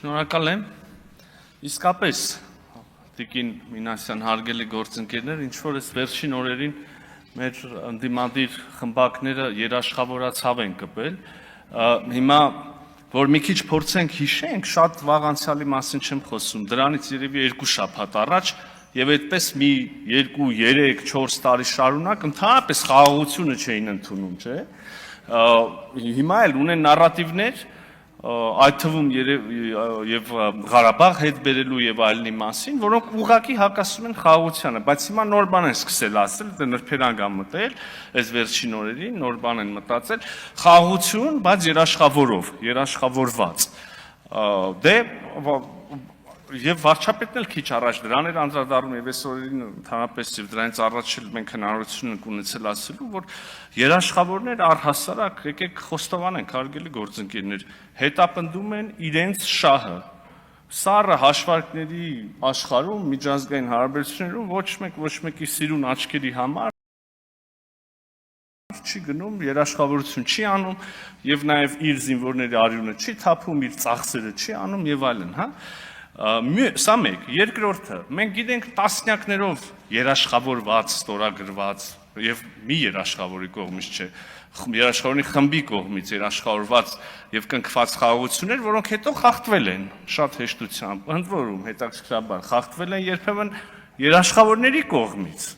Շնորհակալ եմ։ Իսկապես Տիկին Մինասյան հարգելի գործընկերներ, ինչ որ էս վերջին օրերին մեր ընդդիմադիր խմբակները երաշխավորացավ են կպել։ Հիմա որ մի քիչ փորձենք հիշենք, շատ վաղ անցյալի մասին չեմ խոսում, դրանից երևի 2 շաբաթ առաջ եւ այդպես մի 2, 3, 4 տարի շարունակ ընդհանրապես խաղաղությունը չէին ընդունում, չէ՞։ Հիմա էլ ունեն նարատիվներ այդ թվում եւ Ղարաբաղ հետ բերելու եւ այլնի մասին, որոնք ուղղակի հակասում են խաղաղությանը, բայց հիմա նոր բան են սկսել ասել, դե նրբերանգ են մտել, այս վերջին օրերին նոր բան են մտածել, խաղաղություն, բայց երաշխավորված։ Դե եւ վարչապետն էլ քիչ առաջ դրան էր անդրադառնում եւ այս օրերին ընդհանրապես եւ դրանից առաջ էլ մենք հնարավորություն ենք ունեցել ասելու, որ երաշխավորներ առհասարակ եկեք խոստովանենք, հարգելի գործընկերներ, հետապնդում են իրենց շահը։ Սառը հաշվարկների աշխարհում, միջազգային հարաբերություններում ոչ մեկի սիրուն աչքերի համար չի գնում, երաշխավորություն չի անում եւ նաեւ իր զինվորների արյունը չի թափում, իր ծախսերը չի անում եւ այլն, հա։ Սա մեկ, երկրորդը, մենք գիտենք տասնյակներով երաշխավորված, ստորագրված եւ մի երաշխավորի կողմից չէ, երաշխավորի խմբի կողմից երաշխավորված եւ կնքված խաղաղություններ, որոնք հետո խախտվել են շատ հեշտությամբ, ընդ որում հետաքրքրաբար խախտվել են երբեմն երաշխավորների կողմից,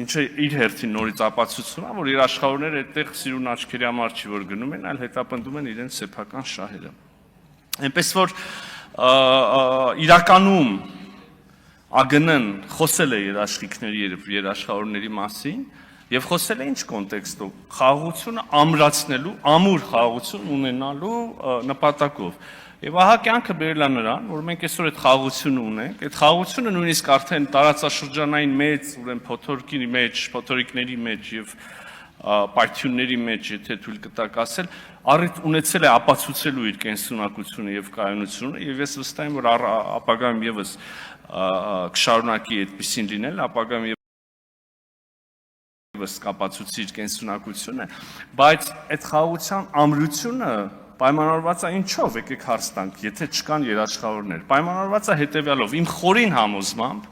ինչը իր հերթին նորից ապացուցում է, որ երաշխավորները այդտեղ սիրուն աչքերի համար չի որ գնում են, այլ հետապնդում են իրենց սեփական շահերը։ Այնպես որ իրականում ԱԳՆ-ն խոսել է երաշխիքների եւ երաշխավորների մասին եւ խոսել է ինչ կոնտեքստով խաղաղությունը ամրացնելու, ամուր խաղաղություն ունենալու նպատակով։ Եվ ահա կյանքը բերել է նրան, որ մենք այսօր այդ խաղաղությունը ունենք, այդ խաղաղությունը նույնիսկ արդեն տարածաշրջանային մեծ, ուրեմն փոթորիկների մեջ եւ պայթյունների մեջ, եթե թույլ կտակ ասել, առիթ ունեցել է ապացուցելու իր կենսունակությունը եւ կայունությունը, եւ ես վստահ եմ, որ ապագայում եւս կշարունակի այդպեսին լինել, ապագայում եւս կապացուցի իր կենսունակությունը, բայց այդ խաղաղության ամրությունը պայմանավորված է ինչով, եկեք հարց տանք, եթե չկան երաշխավորներ, պայմանավորված է հետեւյալով, իմ խորին համոզմամբ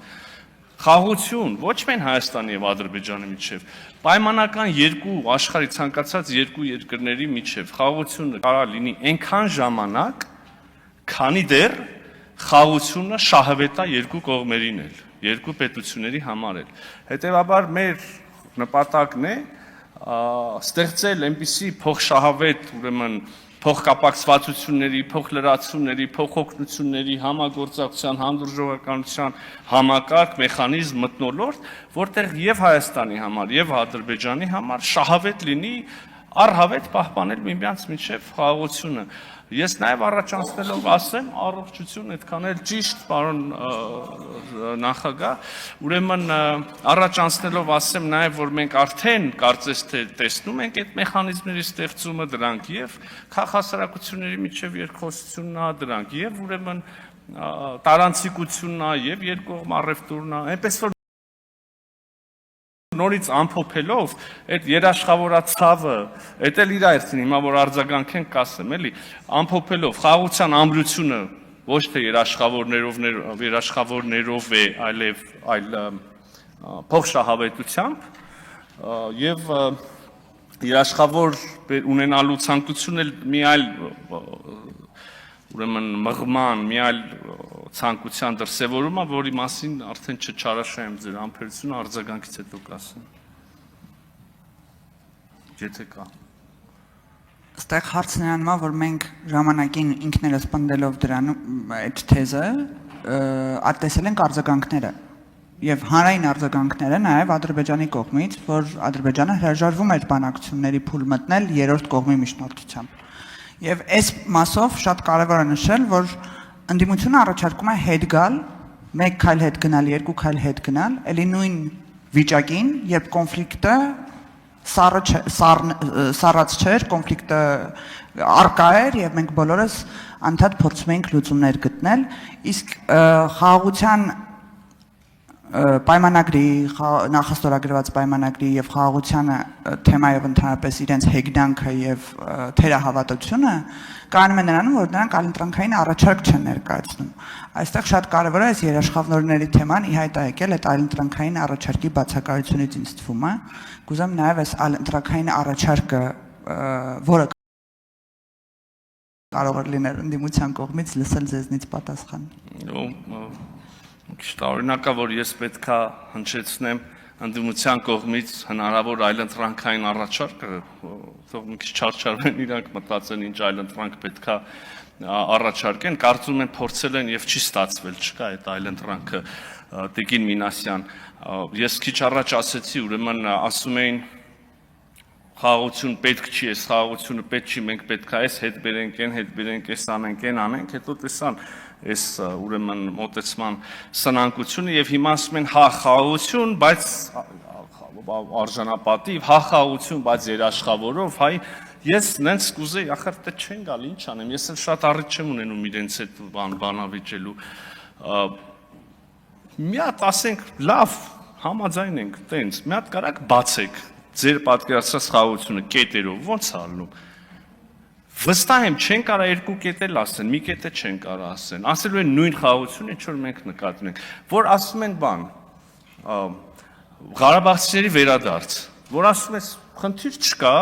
խաղաղություն ոչ միայն Հայաստանի եւ Ադրբեջանի միջեւ, պայմանական երկու աշխարհի ցանկացած երկու երկրների միջեւ խաղաղությունը կարա լինի այնքան ժամանակ, քանի դեռ խաղաղությունը շահավետ է երկու կողմերին էլ, երկու պետությունների համար էլ։ Հետևաբար մեր նպատակն է ստեղծել այնպիսի փոխշահավետ, ուրեմն փոխկապակցվածությունների, փոխլրացումների, փոխօգնությունների, համագործակցության, հանդուրժողականության համակարգ, մեխանիզմ մթնոլորտ, որտեղ եւ Հայաստանի համար, եւ Ադրբեջանի համար շահավետ լինի առհավետ պահպանել միմյանց միջև խաղաղությունը։ Ես նաև առաջանցնելով ասեմ, առողջություն այդքան էլ ճիշտ, պարոն նախագահ, ուրեմն առաջանցնելով ասեմ նաև, որ մենք արդեն կարծես թե տեսնում ենք այդ մեխանիզմների ստեղծումը դրանք եւ քաղաքասարակությունների միջև երկխոսությունն է դրանք եւ ուրեմն տարանցիկությունն է եւ երկկողմ առևտուրն է, այնպես որ նորից ամփոփելով այդ երաշխավորացավը, այդ էլ իր այստին հիմա որ արձագանքենք կասեմ, էլի, ամփոփելով խաղաղության ամրությունը ոչ թե երաշխավորներով է, այլ փոխշահավետությամբ եւ երաշխավոր ունենալու ցանկությունն էլ մի այլ ուրեմն մղման, մի այլ ցանկության դրսևորումը, որի մասին արդեն չչարաշահեմ ձեր ամփոփությունը արձագանքից հետո կասեմ։ Եթե կա։ Այստեղ հարցն նրան է, որ մենք ժամանակին ինքներս պնդելով դրանում այդ թեզը, ատտեսել ենք արձագանքները եւ հանրային արձագանքները նաեւ Ադրբեջանի կողմից, որ Ադրբեջանը հրաժարվում էր բանակցությունների փուլ մտնել երրորդ կողմի միջնորդությամբ։ Եվ այս մասով շատ կարևոր է նշել, որ ընդդիմությունը առաջարկում է հետ գալ, մեկ քայլ հետ գնալ, երկու քայլ հետ գնալ, ելի նույն վիճակին, երբ կոնֆլիկտը սառած չէր, կոնֆլիկտը առկա էր եւ մենք բոլորս անդադ փորձում էինք լուծումներ գտնել, իսկ խաղաղության պայմանագրի, նախաստորագրված պայմանագրի եւ խաղաղությանը թեմայով ընդհանրապես իրենց հեգնանքը եւ թերահավատությունը կանում է նրանում, որ նրանք այլընտրանքային առաջարկ չեն ներկայացնում։ Այստեղ շատ կարևոր է այս երաշխավորների թեման ի հայտ է եկել այդ այլընտրանքային առաջարկի բացակայությունից ինձ թվում է։ Կուզեմ նաեւ այս այլընտրանքային առաջարկը, որը կարող է լինել ընդդիմության կողմից լսել ձեզնից պատասխան։ Քիչ տարօրինակ է, որ ես պետքա հնչեցնեմ ընդդիմության կողմից հնարավոր այլընտրանքային առաջարկը, թող մի քիչ չարչարվեն իրանք մտածեն ինչ այլընտրանք պետքա առաջարկեն, կարծում եմ փորձել են եւ չի ստացվել, չկա այդ այլընտրանքը Տիկին Մինասյան։ Ես քիչ առաջ ասեցի, ուրեմն ասում էին խաղաղություն պետք չի, այս խաղաղությունը պետք չի, մենք պետք է այս հետ բերենք, այս անենք, հետո տեսան այս ուրեմն մոտեցման սնանկությունը եւ հիմա ասում են հա խաղաղություն, բայց արժանապատիվ, հա խաղաղություն, բայց երաշխավորով, հայ ես նենց կուզեի, ախր դե չեն գալ, ինչ անեմ, ես էլ շատ առիթ չեմ ունենում իրենց այդ բանավիճելու։ Մի հատ ասենք, լավ, համաձայն ենք, տենց, մի հատ կարակ բացեք ձեր պատկերացրած խաղաղությունը կետերով, ո՞նց է ալնում։ Վստահ եմ, չեն կարա երկու կետել ասեն, մի կետը չեն կարա ասեն։ Ասելու են նույն խաղաղությունը, ինչ որ մենք նկատում ենք, որ ասում են բան, Ղարաբաղցիների վերադարձ, որ ասում ես, խնդիր չկա,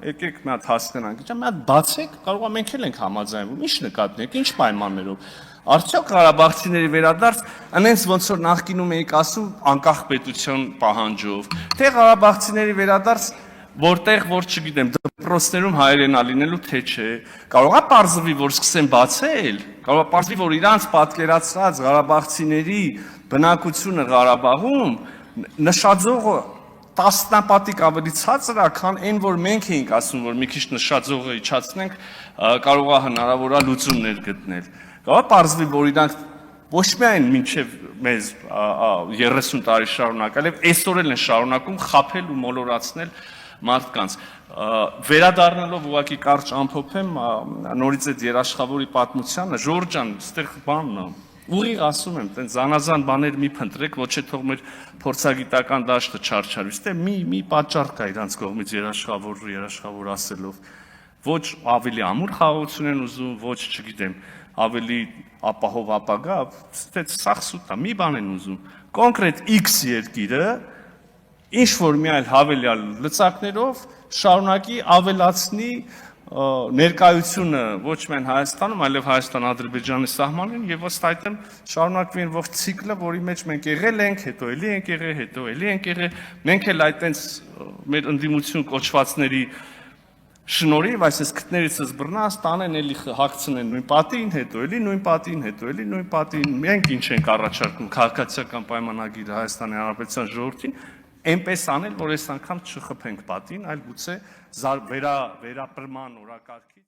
եկեք մի հատ հասկանանք, մի հատ բացեք, կարող է մենք էլ ենք համաձայնվում, ինչ նկատենք, ինչ պայմաններով։ Արդյոք Ղարաբաղցիների վերադարձ, այնպես ոնց որ նախկինում էիք ասում, անկախ պետության պահանջով, թե Ղարաբաղցիների վերադարձ որտեղ որ չգիտեմ դպրոցներում հայերենա լինելու թե չէ կարող է պարզվի որ սկսեն բացել կարող է պարզվի որ իրանց պատկերացրած Ղարաբաղցիների բնակությունը Ղարաբաղում նշաձողը տասնապատիկ ավելի ցածր է քան այն որ մենք էինք ասում որ մի քիչ նշաձողը իջացնենք կարող է հնարավոր է լուծումներ գտնել կարող է պարզվի որ իրանք ոչ միայն մինչև մեզ 30 տարի շարունակել եւ այսօր էլ են շարունակում խաբել ու մոլորացնել մարդկանց վերադառնալով ուղղակի կարճ ամփոփեմ նորից այդ երաշխավորի պատմությանը Ժորժ ջան այստեղ բանն է ուղիղ ասում եմ տենց զանազան բաներ մի փնտրեք ոչ թե թող մեր փորձագիտական դաշտը չարչարվի ստե մի պատճառ կա իրանց կողմից երաշխավոր ասելով ոչ ավելի ամուր խաղաղություն են ուզում ոչ չգիտեմ ավելի ապահով ապագա ստե սաղ սուտ է մի բան են ուզում կոնկրետ X երկիրը ինչ որ մի այլ հավելյալ լծակներով շարունակի ավելացնի ներկայությունը ոչ միայն Հայաստանում, այլև Հայաստան-Ադրբեջանի սահմանին եւ ըստ այդմ շարունակվի այն ողջ ցիկլը, որի մեջ մենք եղել ենք, հետո էլի ենք եղել, հետո էլի ենք եղել, մենք էլ այդտենց մեր ընդդիմություն կոչվածների շնորհիվ այսպես քթներիցս բռնած տանեն էլի հագցնեն նույն պատին, հետո էլի նույն պատին, հետո էլի նույն պատին, մենք ինչ ենք առաջարկում քաղաքացիական պայմանագիրը Հայաստանի Հանրապետության ժողովրդին Այնպես անել, որ այս անգամ չխփենք պատին, այլ գուցե վերապրման օրակարգից